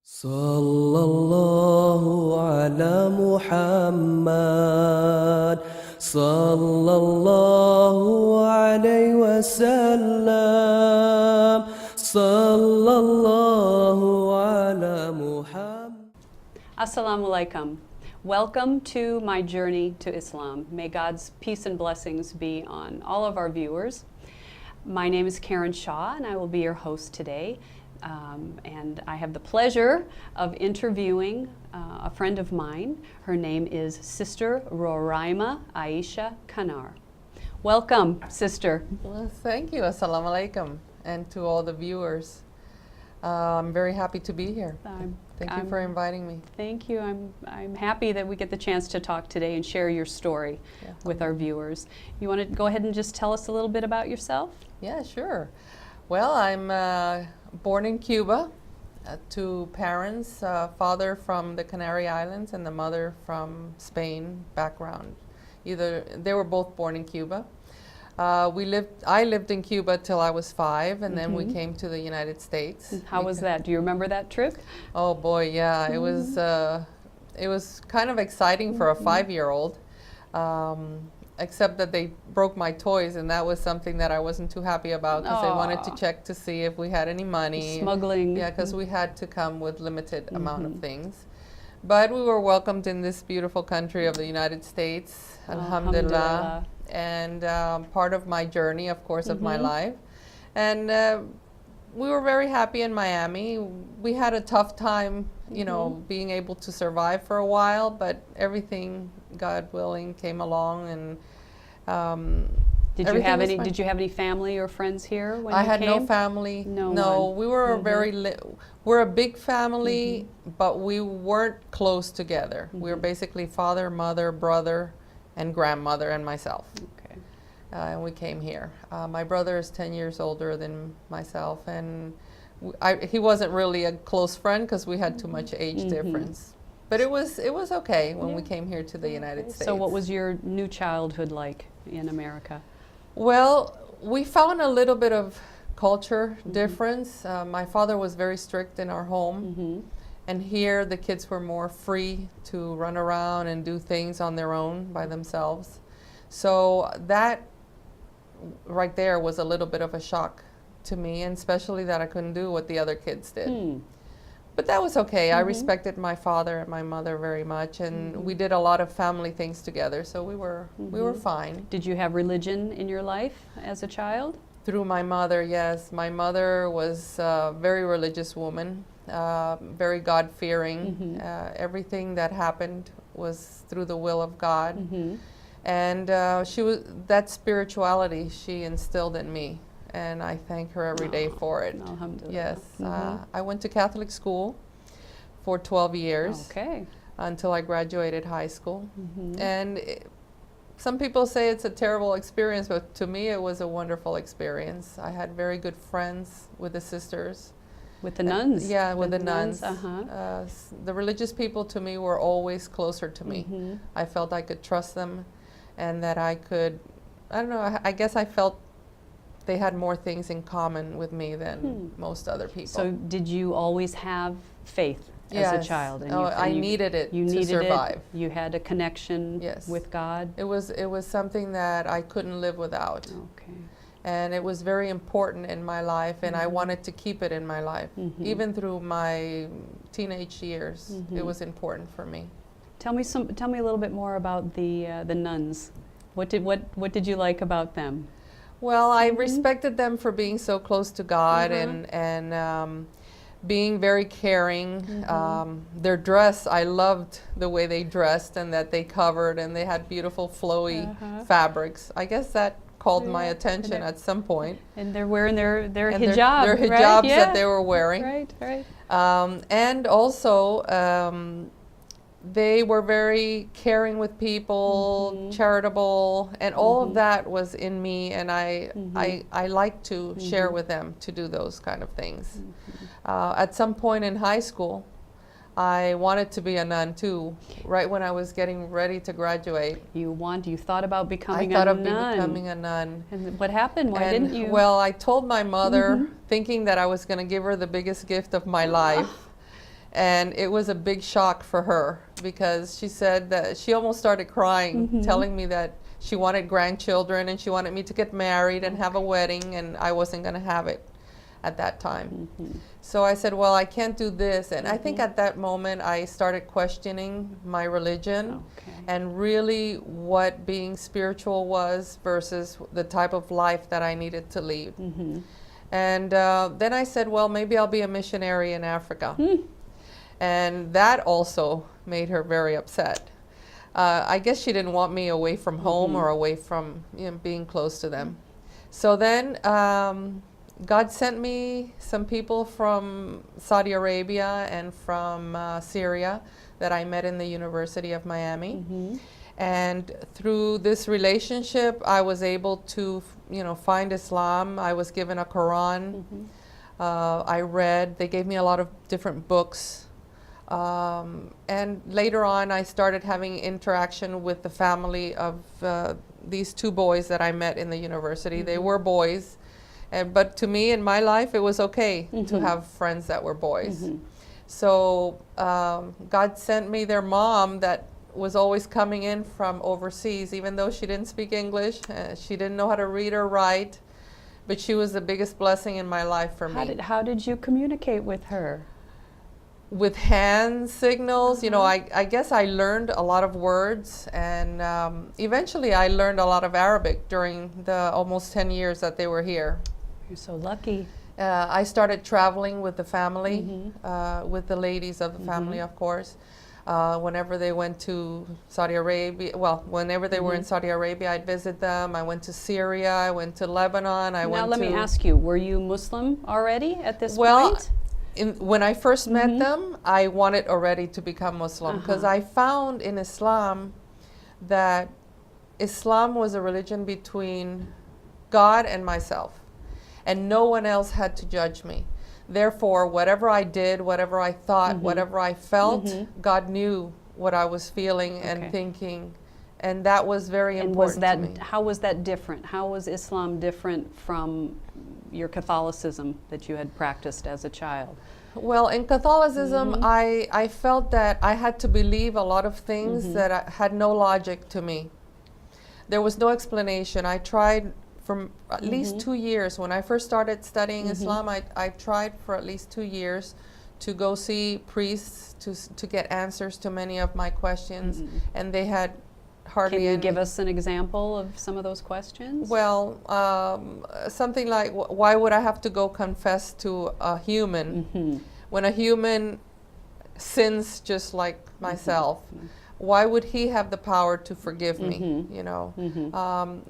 صلى الله على محمد صلى الله عليه وسلم صلى الله على محمد. Assalamu alaikum. Welcome to my journey to Islam. May God's peace and blessings be on all of our viewers. My name is Karen Shaw and I will be your host today. And I have the pleasure of interviewing a friend of mine. Her name is Sister RORAIMA AISHA KANAR. Welcome, Sister. Well, thank you. Assalamu alaikum. And to all the viewers. I'm very happy to be here. Thank you for inviting me. Thank you. I'm happy that we get the chance to talk today and share your story with our viewers. You want to go ahead and just tell us a little bit about yourself? Yeah, sure. Well, I'm born in Cuba to parents, father from the Canary Islands and the mother from Spain background. They were both born in Cuba. I lived in Cuba till I was 5, and then we came to the United States. How was that? Do you remember that trip? Oh boy, yeah, it was kind of exciting for a 5-year-old, except that they broke my toys, and that was something that I wasn't too happy about because they wanted to check to see if we had any money. Smuggling. Yeah, because we had to come with limited amount of things. But we were welcomed in this beautiful country of the United States, alhamdulillah. And part of my journey, of course, of my life. And we were very happy in Miami. We had a tough time, you know, being able to survive for a while, but everything, God willing, came along. And did you have any family or friends here when I you had came? no family. No, we were we're a big family, but we weren't close together. We were basically father, mother, brother, and grandmother and myself. Okay. And we came here. My brother is 10 years older than myself, and he wasn't really a close friend because we had too much age difference. But it was okay when we came here to the United States. So what was your new childhood like in America? Well, we found a little bit of culture difference. My father was very strict in our home. And here the kids were more free to run around and do things on their own by themselves. So that right there was a little bit of a shock to me, and especially that I couldn't do what the other kids did. But that was okay. I respected my father and my mother very much, and we did a lot of family things together, so we were fine. Did you have religion in your life as a child? Through my mother, yes. My mother was a very religious woman. Very God-fearing. Everything that happened was through the will of God. And that spirituality she instilled in me, and I thank her every day for it. Alhamdulillah. Yes. I went to Catholic school for 12 years until I graduated high school. And some people say it's a terrible experience, but to me it was a wonderful experience. I had very good friends with the sisters. With the nuns? Yeah, with the nuns. The religious people to me were always closer to me. I felt I could trust them, and that I could, I don't know, I guess I felt they had more things in common with me than most other people. So did you always have faith as a child? And I needed it to survive. You had a connection with God? It was something that I couldn't live without. Okay. And it was very important in my life, and I wanted to keep it in my life. Even through my teenage years, it was important for me. Tell me a little bit more about the nuns. What did you like about them? Well, I respected them for being so close to God and being very caring. Their dress, I loved the way they dressed and that they covered, and they had beautiful flowy fabrics. I guess that called my attention at some point. And they're wearing their and hijab, their hijabs that they were wearing. Right. And also, they were very caring with people, charitable, and all of that was in me, and I like to share with them to do those kind of things. At some point in high school, I wanted to be a nun too, right when I was getting ready to graduate. You thought about becoming a nun? I thought of becoming a nun. And what happened? Why didn't you? Well, I told my mother, thinking that I was going to give her the biggest gift of my life. And it was a big shock for her because she said that she almost started crying, telling me that she wanted grandchildren and she wanted me to get married and have a wedding, and I wasn't going to have it at that time. So I said, well, I can't do this. And I think at that moment I started questioning my religion and really what being spiritual was versus the type of life that I needed to lead. And then I said, well, maybe I'll be a missionary in Africa. And that also made her very upset. I guess she didn't want me away from home or away from being close to them. So then God sent me some people from Saudi Arabia and from Syria that I met in the University of Miami. And through this relationship, I was able to, find Islam. I was given a Quran. I read. They gave me a lot of different books. And later on, I started having interaction with the family of these two boys that I met in the university. They were boys, but to me, in my life, it was okay to have friends that were boys. So God sent me their mom that was always coming in from overseas, even though she didn't speak English. She didn't know how to read or write, but she was the biggest blessing in my life for me. How did you communicate with her? With hand signals, I guess I learned a lot of words, and eventually I learned a lot of Arabic during the almost 10 years that they were here. You're so lucky. I started traveling with the family, with the ladies of the family, of course. Whenever they went to Saudi Arabia, whenever they were in Saudi Arabia, I'd visit them. I went to Syria, I went to Lebanon, Now let me ask you, were you Muslim already at this point? When I first met them, I wanted already to become Muslim because I found in Islam that Islam was a religion between God and myself, and no one else had to judge me. Therefore, whatever I did, whatever I thought, whatever I felt, God knew what I was feeling and thinking, and that was very important to me. How was that different? How was Islam different from your Catholicism that you had practiced as a child? Well, in Catholicism, I felt that I had to believe a lot of things that had no logic to me. There was no explanation. I tried for at least 2 years. When I first started studying Islam, I tried for at least 2 years to go see priests to get answers to many of my questions, and they had hardly any. Can you give us an example of some of those questions? Well, something like, why would I have to go confess to a human when a human sins just like myself? Why would he have the power to forgive me?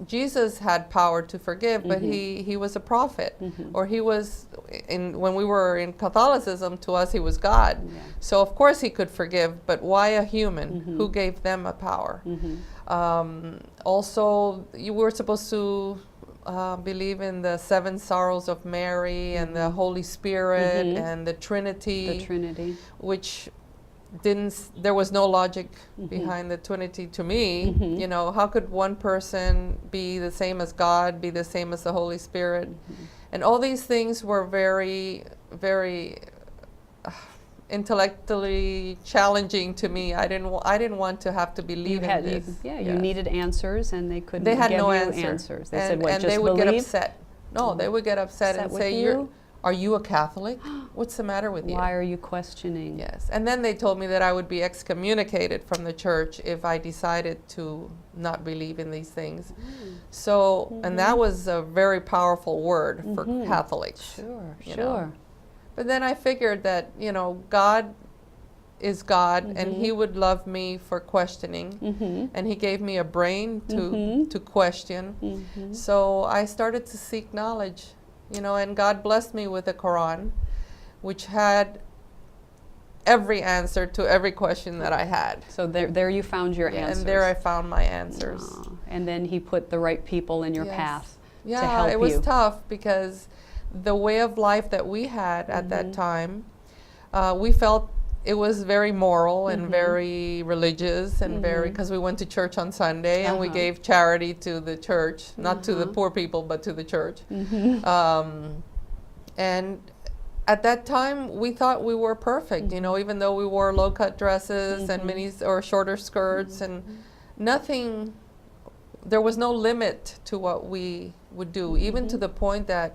Jesus had power to forgive, but he was a prophet, or he was when we were in Catholicism, to us he was God. So of course he could forgive, but why a human? Who gave them a power? Also, you were supposed to believe in the 7 sorrows of Mary and the Holy Spirit and the Trinity. The Trinity. Which there was no logic behind the Trinity to me. How could one person be the same as God, be the same as the Holy Spirit? And all these things were very, very intellectually challenging to me. I didn't want to have to believe in this. You needed answers, and they couldn't They had give no you answers. They said, and just they would believe? get upset. No, they would get upset and say, are you a Catholic? What's the matter with you? Why are you questioning? Yes. And then they told me that I would be excommunicated from the church if I decided to not believe in these things. So, and that was a very powerful word for Catholics. Sure. But then I figured that, God is God, and he would love me for questioning, and he gave me a brain to question. So I started to seek knowledge. And God blessed me with the Quran, which had every answer to every question that I had. So there you found your answers. And there I found my answers. And then he put the right people in your path to help you. Yeah, it was tough because the way of life that we had at that time, we felt it was very moral and very religious and very, because we went to church on Sunday and we gave charity to the church, not to the poor people, but to the church. And at that time, we thought we were perfect, you know, even though we wore low-cut dresses and minis or shorter skirts and nothing, there was no limit to what we would do, even to the point that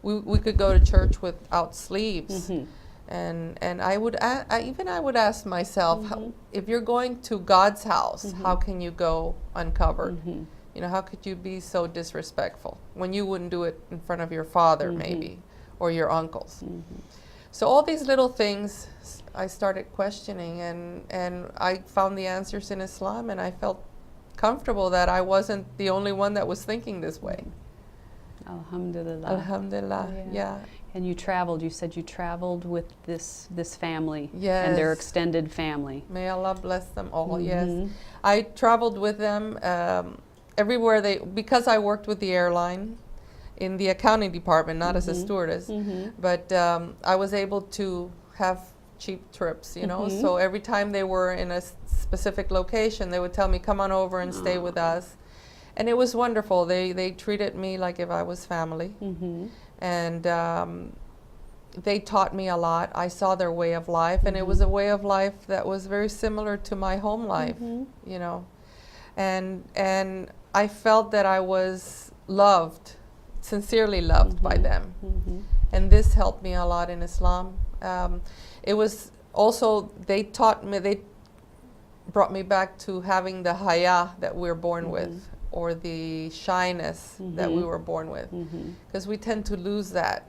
we could go to church without sleeves. And I would ask myself, if you're going to God's house, how can you go uncovered? You know, how could you be so disrespectful when you wouldn't do it in front of your father, maybe, or your uncles? So all these little things I started questioning, and I found the answers in Islam, and I felt comfortable that I wasn't the only one that was thinking this way. Alhamdulillah. Alhamdulillah, yeah. And you traveled, you said you traveled with this family Yes. and their extended family. May Allah bless them all, yes. I traveled with them everywhere because I worked with the airline in the accounting department, not as a stewardess, but I was able to have cheap trips, you know, so every time they were in a specific location, they would tell me, come on over and stay with us. And it was wonderful. They treated me like if I was family. And they taught me a lot. I saw their way of life, and it was a way of life that was very similar to my home life, you know. And I felt that I was loved, sincerely loved by them. And this helped me a lot in Islam. It was also, they brought me back to having the haya that we're born with, or the shyness that we were born with. Because we tend to lose that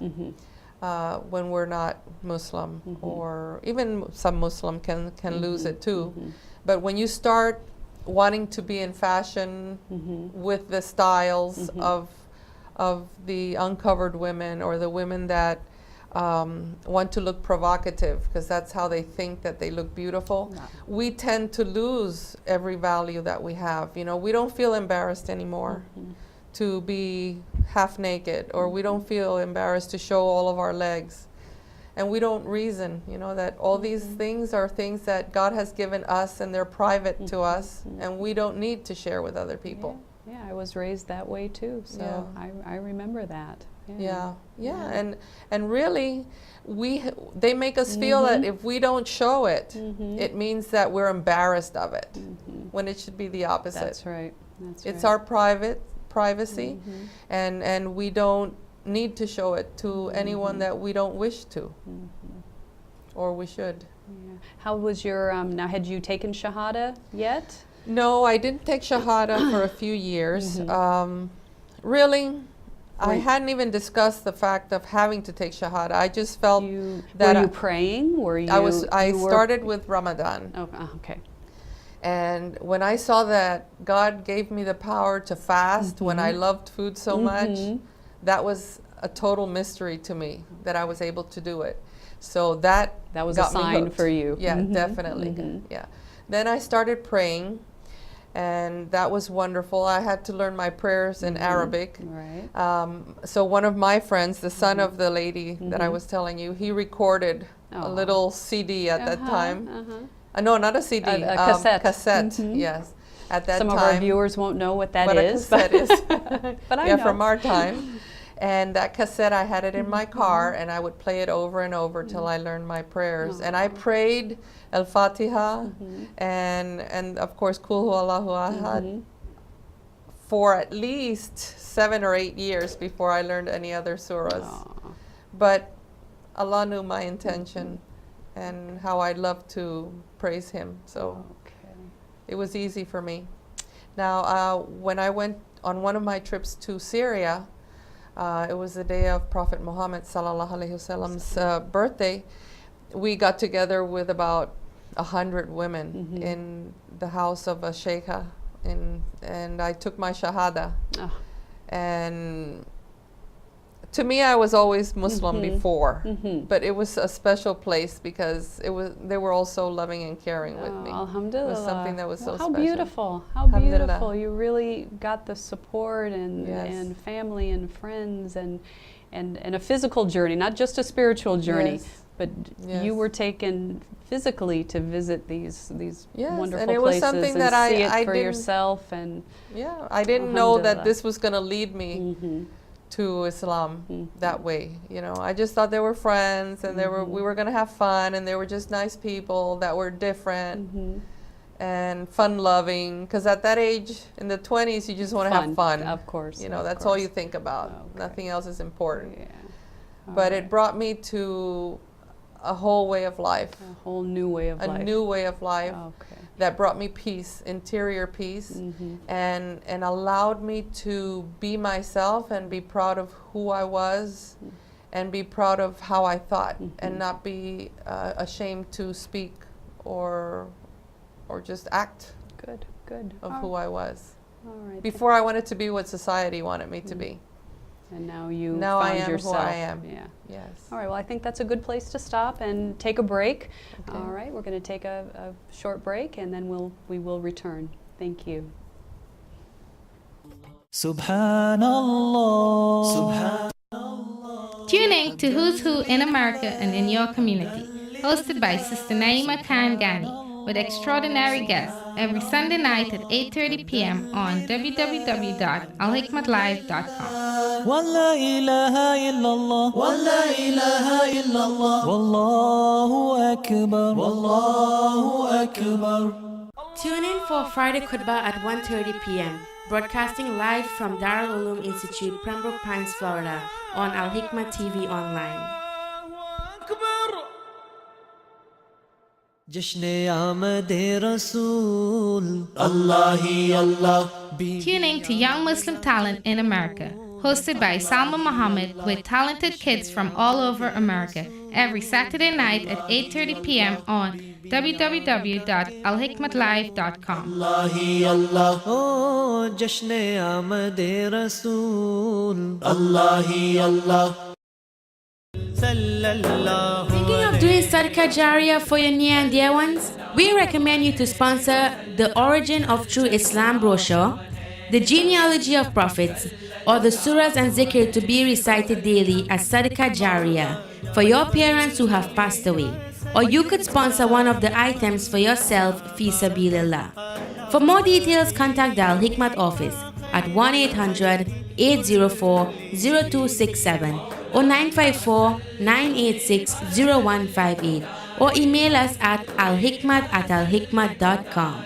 when we're not Muslim, or even some Muslim can lose it too. But when you start wanting to be in fashion with the styles of the uncovered women, or the women that want to look provocative because that's how they think that they look beautiful, we tend to lose every value that we have. You know, we don't feel embarrassed anymore to be half naked, or we don't feel embarrassed to show all of our legs. And we don't reason, you know, that all these things are things that God has given us, and they're private to us, and we don't need to share with other people. Yeah, I was raised that way too, so I remember that. And really, they make us feel that if we don't show it, it means that we're embarrassed of it, when it should be the opposite. That's right. It's our privacy, and we don't need to show it to anyone that we don't wish to, or we should. How was your, now had you taken Shahada yet? No, I didn't take Shahada for a few years. Really, I hadn't even discussed the fact of having to take Shahada. I just felt that were you praying? Were you? I started with Ramadan. Oh, okay. And when I saw that God gave me the power to fast when I loved food so much, that was a total mystery to me that I was able to do it. So that was got a sign for you. Yeah, definitely. Yeah. Then I started praying, and that was wonderful. I had to learn my prayers in Arabic. Right. So one of my friends, the son of the lady that I was telling you, he recorded a little CD at that time. No, not a CD. A cassette. Cassette, yes. At that time. Some of our viewers won't know what that is. What a cassette is. But I know. know. From our time. And that cassette, I had it in my car, and I would play it over and over till I learned my prayers. And I prayed Al-Fatiha and of course, Kul Huwallahu Ahad for at least 7 or 8 years before I learned any other surahs. But Allah knew my intention and how I love to praise Him. So it was easy for me. Now, when I went on one of my trips to Syria, it was the day of Prophet Muhammad sallallahu alaihi wasallam's birthday. We got together with about 100 women in the house of a sheikha, and I took my shahada. And to me, I was always Muslim before, but it was a special place because they were all so loving and caring with me. Alhamdulillah. It was something that was so special. How beautiful. How beautiful. You really got the support and family and friends and a physical journey, not just a spiritual journey, but you were taken physically to visit these wonderful and it places was something and that see I it for didn't, yourself. And I didn't know that this was going to lead me to Islam that way. You know, I just thought they were friends, and we were gonna have fun, and they were just nice people that were different and fun-loving. Because at that age, in the 20s, you just want to have fun. Of course. You know, that's all you think about. Okay. Nothing else is important. Yeah. But it brought me to a whole way of life. A whole new way of life. A new way of life. Okay. That brought me peace, interior peace, and allowed me to be myself and be proud of who I was, and be proud of how I thought, and not be ashamed to speak or just act Good. of who I was. All right. Before I wanted to be what society wanted me to be. And now you Now found I am yourself. who I am. Yeah. Yes. All right, well, I think that's a good place to stop and take a break. Okay. All right, we're going to take a short break, and then we will return. Thank you. Subhanallah. Tune in to Who's Who in America and in your community, hosted by Sister Naima Khan Ghani, with extraordinary guests every Sunday night at 8:30 p.m. on www.alhikmatlive.com. ولا إله إلا الله ولا إله إلا الله والله أكبر والله أكبر. Tune in for Friday Khutbah at 1:30 p.m., broadcasting live from Darul Uloom Institute, Pembroke Pines, Florida, on Al Hikmah TV Online. जश्न आमदे रसूल अल्लाह ही अल्लाह. Tune in to Young Muslim Talent in America, hosted by Salma Muhammad, with talented kids from all over America, every Saturday night at 8:30 p.m. on www.alhikmatlive.com. अल्लाह ही अल्लाह. ओ जश्न आमदे रसूल अल्लाह ही अल्लाह. सल्लल्लाहु. Thinking of doing Sadaqah Jariyah for your near and dear ones? We recommend you to sponsor the Origin of True Islam brochure, the Genealogy of Prophets, or the surahs and zikr to be recited daily as Sadaqah Jariyah for your parents who have passed away. Or you could sponsor one of the items for yourself, fi sabilillah. For more details, contact the Al Hikmat office at 1-800-804-0267 or 954-986-0158, or email us at alhikmat@alhikmat.com.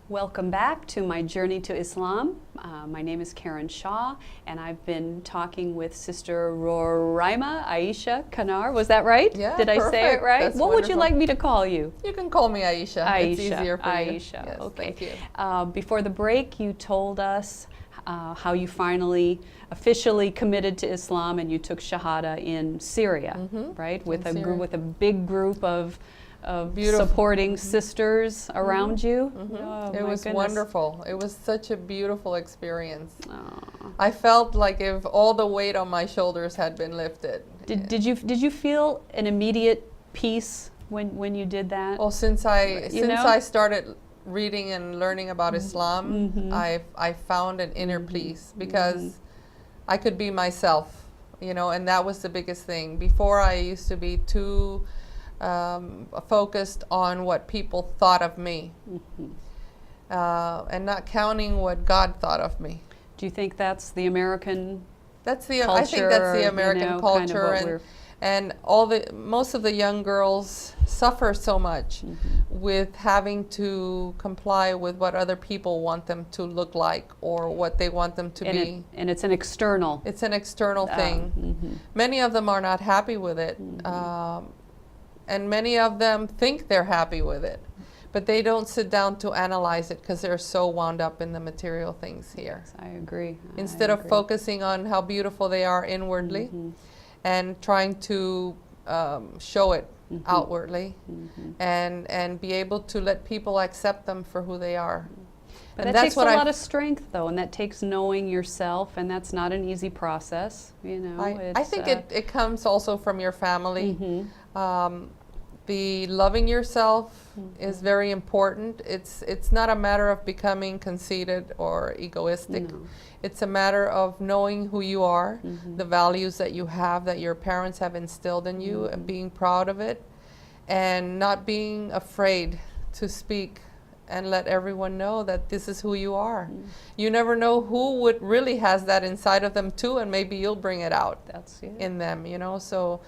Welcome back to my journey to Islam. My name is Karen Shaw, and I've been talking with Sister RORAIMA AISHA KANAR. Was that right? Yeah, Did I say it perfect. right? That's What would you wonderful. like me to call you? You can call me Aisha. It's easier for you. Aisha. Yes, Okay. thank you. Before the break, you told us how you finally officially committed to Islam, and you took Shahada in Syria, right? With In a Syria. with a big group of Beautiful. supporting sisters around you. Oh, It my was goodness. wonderful. It was such a beautiful experience. Aw. I felt like if all the weight on my shoulders had been lifted. Did you feel an immediate peace when you did that? Well, since You know? I started reading and learning about Islam, I found an inner peace because I could be myself, you know, and that was the biggest thing. Before, I used to be too focused on what people thought of me, and not counting what God thought of me. Do you think that's the American I think culture, that's the you American know, kind of culture, what we're- and most of the young girls suffer so much with having to comply with what other people want them to look like or what they want them to be. and it's an external. It's an external thing. Many of them are not happy with it, and many of them think they're happy with it, but they don't sit down to analyze it because they're so wound up in the material things here. I agree. Instead of focusing on how beautiful they are inwardly and trying to show it outwardly, and be able to let people accept them for who they are. But And that that's takes a what lot of strength, though, and that takes knowing yourself, and that's not an easy process. You know, I think it comes also from your family. The loving yourself is very important. It's not a matter of becoming conceited or egoistic. No. It's a matter of knowing who you are, the values that you have, that your parents have instilled in you, and being proud of it, and not being afraid to speak and let everyone know that this is who you are. You never know who would really has that inside of them too, and maybe you'll bring it out That's in them, you know. So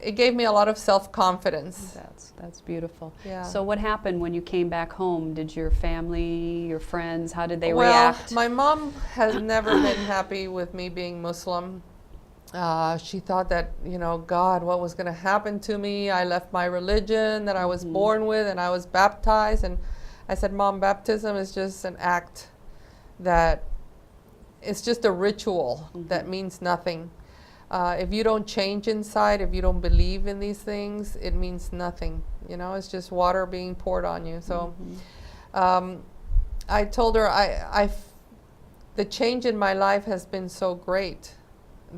it gave me a lot of self-confidence. That's beautiful. Yeah. So what happened when you came back home? Did your family, your friends, how did they Well, react? my mom has never been happy with me being Muslim. She thought that, you know, God, what was going to happen to me? I left my religion that I was born with, and I was baptized. And I said, Mom, baptism is just an act that, it's just a ritual that means nothing. If you don't change inside, if you don't believe in these things, it means nothing. You know, it's just water being poured on you. So I told her, the change in my life has been so great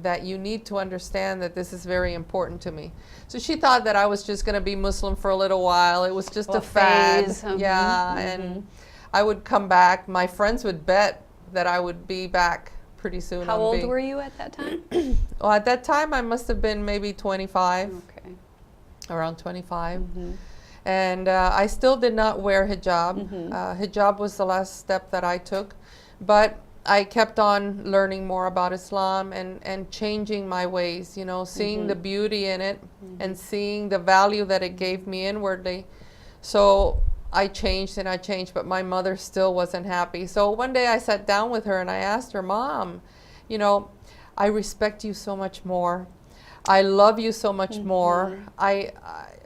that you need to understand that this is very important to me. So she thought that I was just going to be Muslim for a little while. It was just a fad. phase. Yeah, and I would come back. My friends would bet that I would be back pretty soon. How old were you at that time? Well, at that time, I must have been maybe 25, Okay. around 25. And I still did not wear hijab. Hijab was the last step that I took. But I kept on learning more about Islam and changing my ways, you know, seeing the beauty in it and seeing the value that it gave me inwardly. So I changed and I changed, but my mother still wasn't happy. So one day I sat down with her and I asked her, Mom, you know, I respect you so much more. I love you so much more.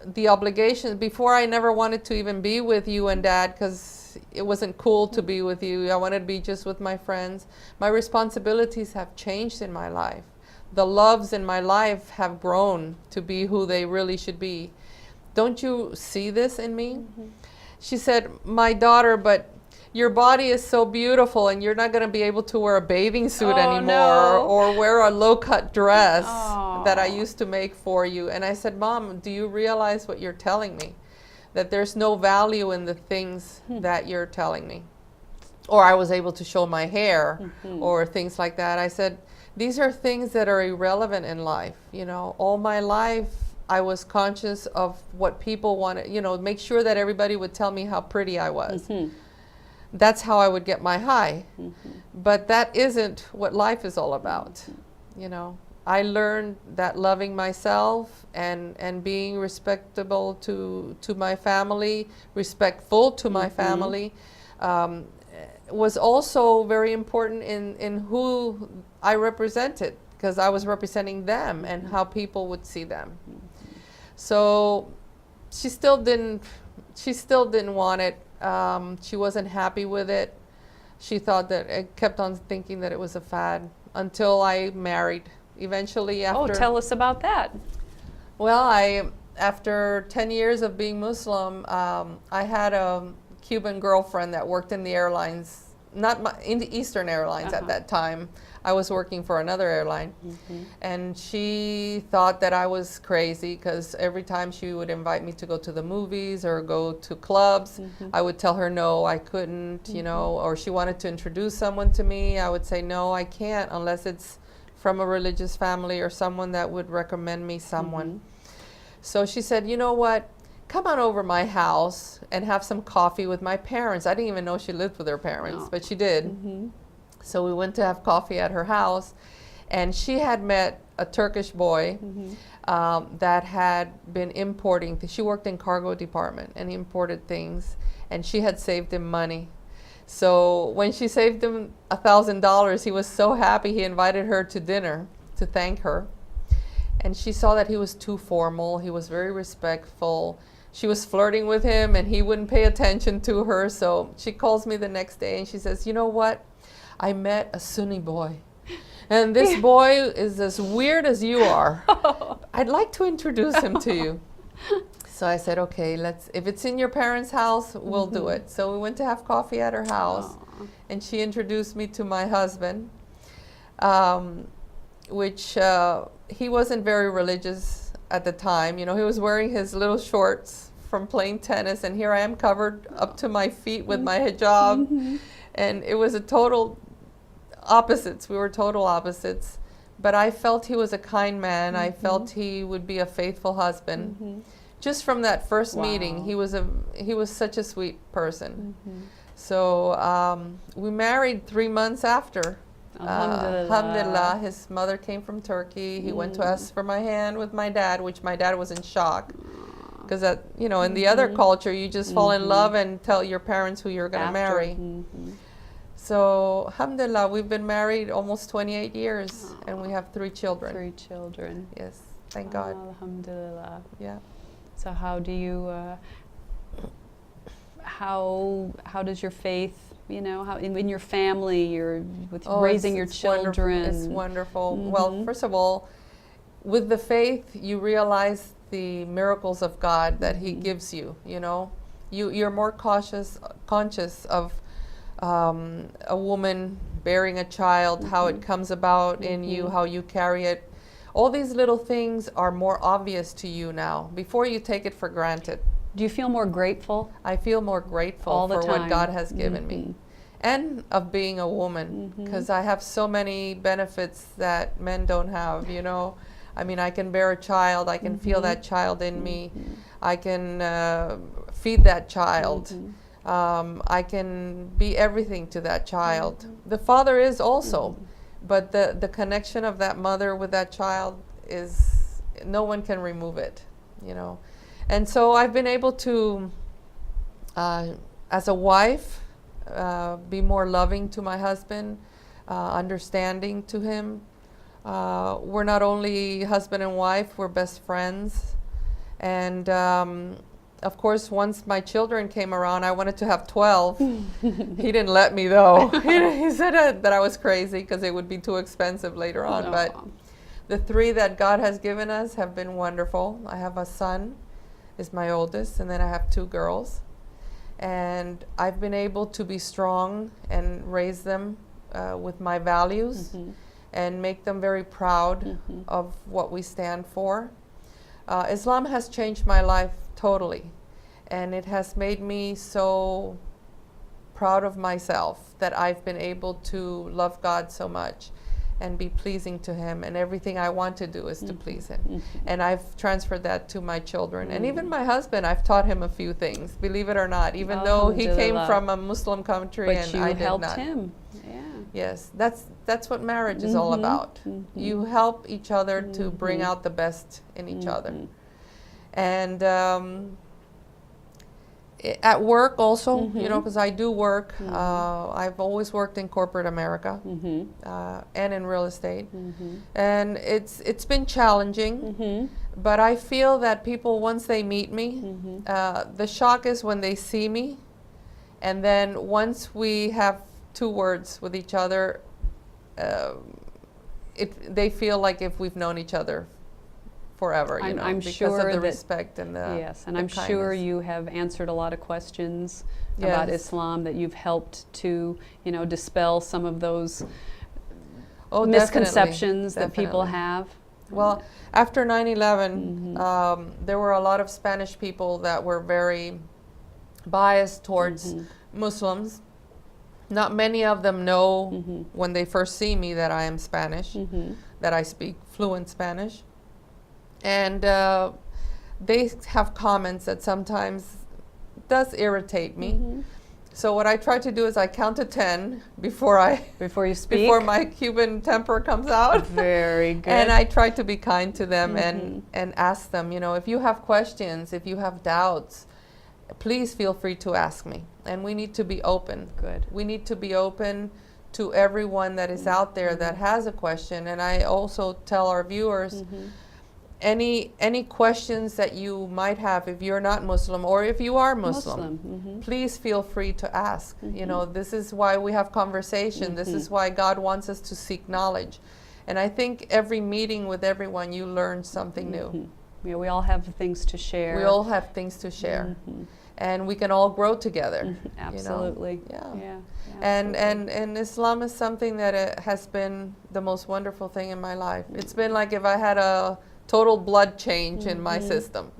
The obligation, before I never wanted to even be with you and Dad because it wasn't cool to be with you. I wanted to be just with my friends. My responsibilities have changed in my life. The loves in my life have grown to be who they really should be. Don't you see this in me? She said, my daughter, but your body is so beautiful and you're not going to be able to wear a bathing suit anymore or wear a low-cut dress that I used to make for you. And I said, Mom, do you realize what you're telling me? That there's no value in the things that you're telling me. Or I was able to show my hair or things like that. I said, these are things that are irrelevant in life. You know, all my life I was conscious of what people wanted, you know, make sure that everybody would tell me how pretty I was. That's how I would get my high. But that isn't what life is all about, you know. I learned that loving myself and being respectable to my family, respectful to my family, was also very important in who I represented, because I was representing them and how people would see them. So she still didn't want it. She wasn't happy with it. She thought that, I kept on thinking that it was a fad until I married. Eventually after... Oh, tell us about that. Well, after 10 years of being Muslim, I had a Cuban girlfriend that worked in the airlines, in the Eastern Airlines at that time. I was working for another airline. And she thought that I was crazy because every time she would invite me to go to the movies or go to clubs, I would tell her no, I couldn't, you know, or she wanted to introduce someone to me. I would say, no, I can't unless it's from a religious family or someone that would recommend me someone. So she said, you know what, come on over my house and have some coffee with my parents. I didn't even know she lived with her parents, but she did. So we went to have coffee at her house, and she had met a Turkish boy that had been importing. She worked in cargo department and imported things, and she had saved him money. So when she saved him $1,000, he was so happy. He invited her to dinner to thank her. And she saw that he was too formal. He was very respectful. She was flirting with him and he wouldn't pay attention to her. So she calls me the next day and she says, you know what? I met a Sunni boy. And this boy is as weird as you are. I'd like to introduce him to you. So I said, okay, if it's in your parents' house, we'll do it. So we went to have coffee at her house, and she introduced me to my husband, which he wasn't very religious at the time. You know, he was wearing his little shorts from playing tennis, and here I am covered up to my feet with my hijab. And it was a total opposites. We were total opposites. But I felt he was a kind man. I felt he would be a faithful husband. just from that first meeting, Wow. he was such a sweet person. So we married 3 months after. Alhamdulillah. Alhamdulillah, his mother came from Turkey. He went to ask for my hand with my dad, which my dad was in shock. Because that, you know, in the other culture, you just fall in love and tell your parents who you're going to marry. So, alhamdulillah, we've been married almost 28 years, and we have 3 children. 3 children. Yes, thank God. Alhamdulillah. Yeah. So how do you, how does your faith, you know, how in your family, you're with raising your children? It's wonderful. Well, first of all, with the faith, you realize the miracles of God that He gives you. You know, you're more conscious of a woman bearing a child, how it comes about in you, how you carry it. All these little things are more obvious to you now. Before, you take it for granted. Do you feel more grateful? I feel more grateful All the for what time. God has given me. And of being a woman, because I have so many benefits that men don't have, you know. I mean, I can bear a child, I can feel that child in me, I can feed that child, I can be everything to that child. The father is also, but the connection of that mother with that child is, no one can remove it, you know. And so I've been able to, as a wife, be more loving to my husband, understanding to him. We're not only husband and wife, we're best friends. And of course, once my children came around, I wanted to have 12. He didn't let me, though. He said that I was crazy because it would be too expensive later on. But the 3 that God has given us have been wonderful. I have a son, is my oldest, and then I have 2 girls. And I've been able to be strong and raise them with my values and make them very proud of what we stand for. Islam has changed my life totally, and it has made me so proud of myself that I've been able to love God so much and be pleasing to Him, and everything I want to do is to please Him. And I've transferred that to my children. And even my husband, I've taught him a few things, believe it or not, even though he came from a Muslim country and I did not. But you helped him. Yeah. Yes, that's what marriage is all about. You help each other to bring out the best in each other. And at work also, you know, because I do work. I've always worked in corporate America and in real estate. And it's been challenging, but I feel that people, once they meet me, the shock is when they see me. And then once we have 2 words with each other, they feel like if we've known each other forever, you know, because sure of the respect and the yes, and the I'm sure kindness. you have answered a lot of questions about Islam, that you've helped to, you know, dispel some of those misconceptions that people have. Well, after 9/11, there were a lot of Spanish people that were very biased towards Muslims. Not many of them know when they first see me that I am Spanish, that I speak fluent Spanish. And they have comments that sometimes does irritate me. So what I try to do is I count to 10 before you speak, before my Cuban temper comes out. Very good. And I try to be kind to them and ask them, you know, if you have questions, if you have doubts, please feel free to ask me. And we need to be open. Good. We need to be open to everyone that is out there that has a question. And I also tell our viewers, any questions that you might have if you're not Muslim, or if you are Muslim, please feel free to ask. You know, this is why we have conversation. This is why God wants us to seek knowledge. And I think every meeting with everyone, you learn something new. Yeah, we all have things to share. We all have things to share. And we can all grow together. Absolutely. You know? Yeah. And Islam is something that has been the most wonderful thing in my life. It's been like if I had a total blood change in my system.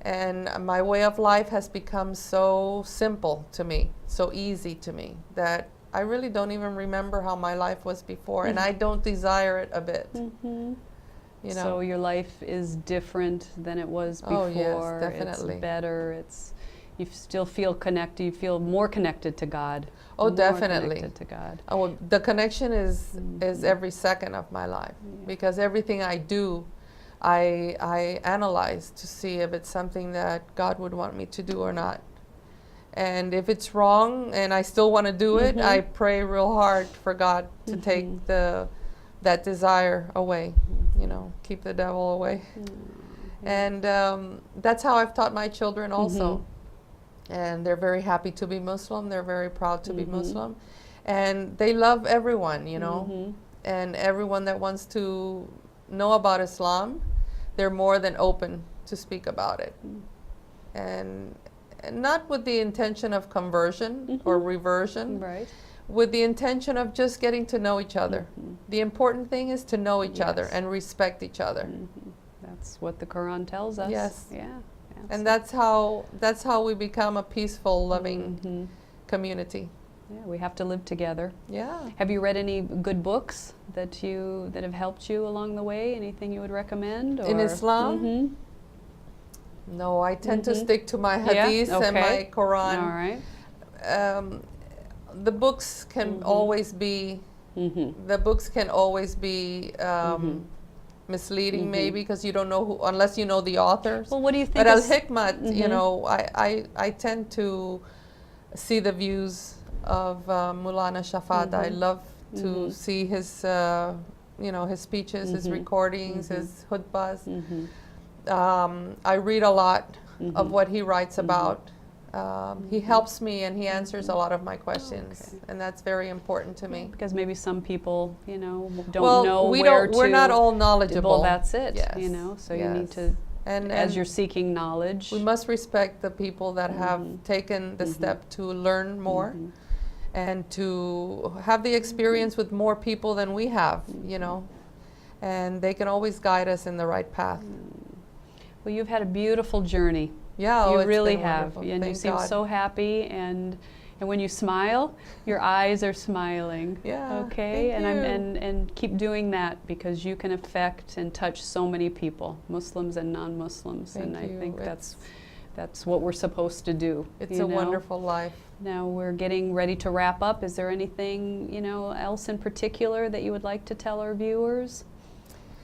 And my way of life has become so simple to me, so easy to me, that I really don't even remember how my life was before, and I don't desire it a bit. You know. So your life is different than it was before. Oh, yes, definitely. It's better. You still feel connected. You feel more connected to God. Oh, more definitely. connected to God. Oh, well, the connection is every second of my life, because everything I do, I analyze to see if it's something that God would want me to do or not. And if it's wrong and I still want to do it, I pray real hard for God to take that desire away, you know, keep the devil away. And that's how I've taught my children also. And they're very happy to be Muslim. They're very proud to be Muslim. And they love everyone, you know. And everyone that wants to know about Islam, they're more than open to speak about it. And not with the intention of conversion or reversion, Right. with the intention of just getting to know each other. The important thing is to know each other and respect each other. That's what the Quran tells us. Yes. Yeah. And that's how we become a peaceful, loving community. Yeah, we have to live together. Yeah. Have you read any good books that have helped you along the way? Anything you would recommend? In or- Islam? No, I tend to stick to my Yeah? hadith and my Okay. Quran. All right. The books can always be misleading, maybe, because you don't know who, unless you know the authors. Well, what do you think? But al-Hikmat, you know, I tend to see the views of Mulana Shafat. I love to see his, you know, his speeches, his recordings, his khutbahs. I read a lot of what he writes about. He helps me and he answers a lot of my questions, and that's very important to me. Because maybe some people, you know, don't know we're not all knowledgeable. Well, that's it. Yes. You know, so you need Yes. to, and as you're seeking knowledge. we must respect the people that have taken the step to learn more and to have the experience with more people than we have, you know, and they can always guide us in the right path. Well, you've had a beautiful journey. Yeah, You it's really been have, wonderful. and you Thank seem God. so happy, and when you smile, your eyes are smiling. Yeah, Okay, thank and you. and keep doing that, because you can affect and touch so many people, Muslims and non-Muslims, and Thank I you. think that's what we're supposed to do. It's you a know? wonderful life. Now we're getting ready to wrap up. Is there anything, you know, else in particular that you would like to tell our viewers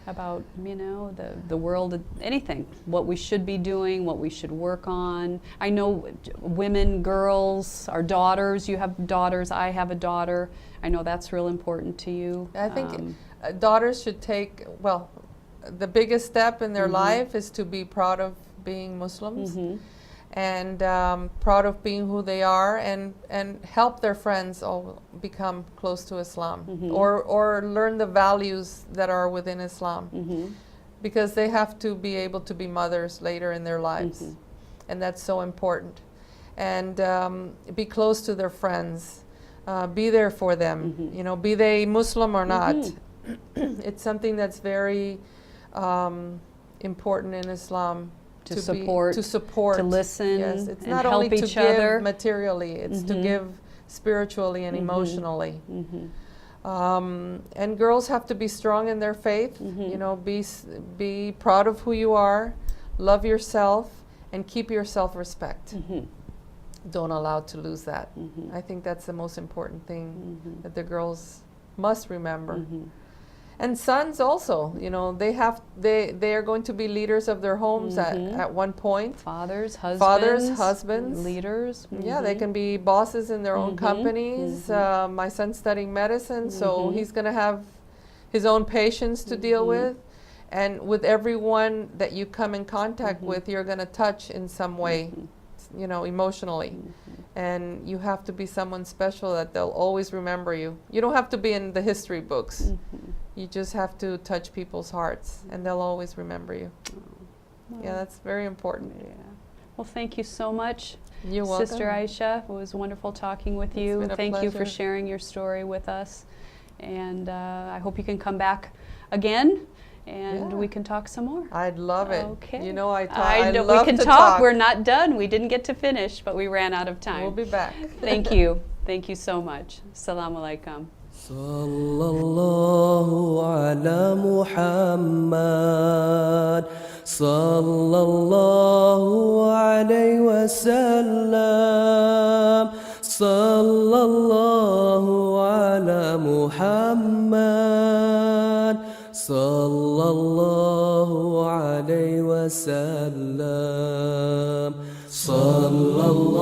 about, you know, the world, anything, what we should be doing, what we should work on? I know women, girls, our daughters, you have daughters, I have a daughter. I know that's real important to you. I think daughters should take, well, the biggest step in their life is to be proud of being Muslims and proud of being who they are, and help their friends all become close to Islam or learn the values that are within Islam, because they have to be able to be mothers later in their lives, and that's so important. And be close to their friends, be there for them, you know, be they Muslim or not. It's something that's very important in Islam. To support, to listen, Yes, it's and not help only to each other. give materially; it's to give spiritually and emotionally. And girls have to be strong in their faith. You know, be proud of who you are, love yourself, and keep your self-respect. Don't allow to lose that. I think that's the most important thing that the girls must remember. And sons also, you know, they are going to be leaders of their homes at one point. Fathers, husbands, leaders. Yeah, they can be bosses in their own companies. My son's studying medicine, so he's going to have his own patients to deal with. And with everyone that you come in contact with, you're going to touch in some way, you know, emotionally. And you have to be someone special that they'll always remember you. You don't have to be in the history books. You just have to touch people's hearts, and they'll always remember you. Yeah, that's very important. Yeah. Well, thank you so much, You're welcome. Sister Aisha. It was wonderful talking with you. been a Thank you for pleasure. sharing your story with us. And I hope you can come back again, and Yeah. we can talk some more. I'd love it. Okay. You know, I know love we can to talk. We're not done. We didn't get to finish, but we ran out of time. We'll be back. Thank you. Thank you so much. Assalamu alaikum. صلى الله على محمد صلى الله عليه وسلم صلى الله على محمد صلى الله عليه وسلم صلى الله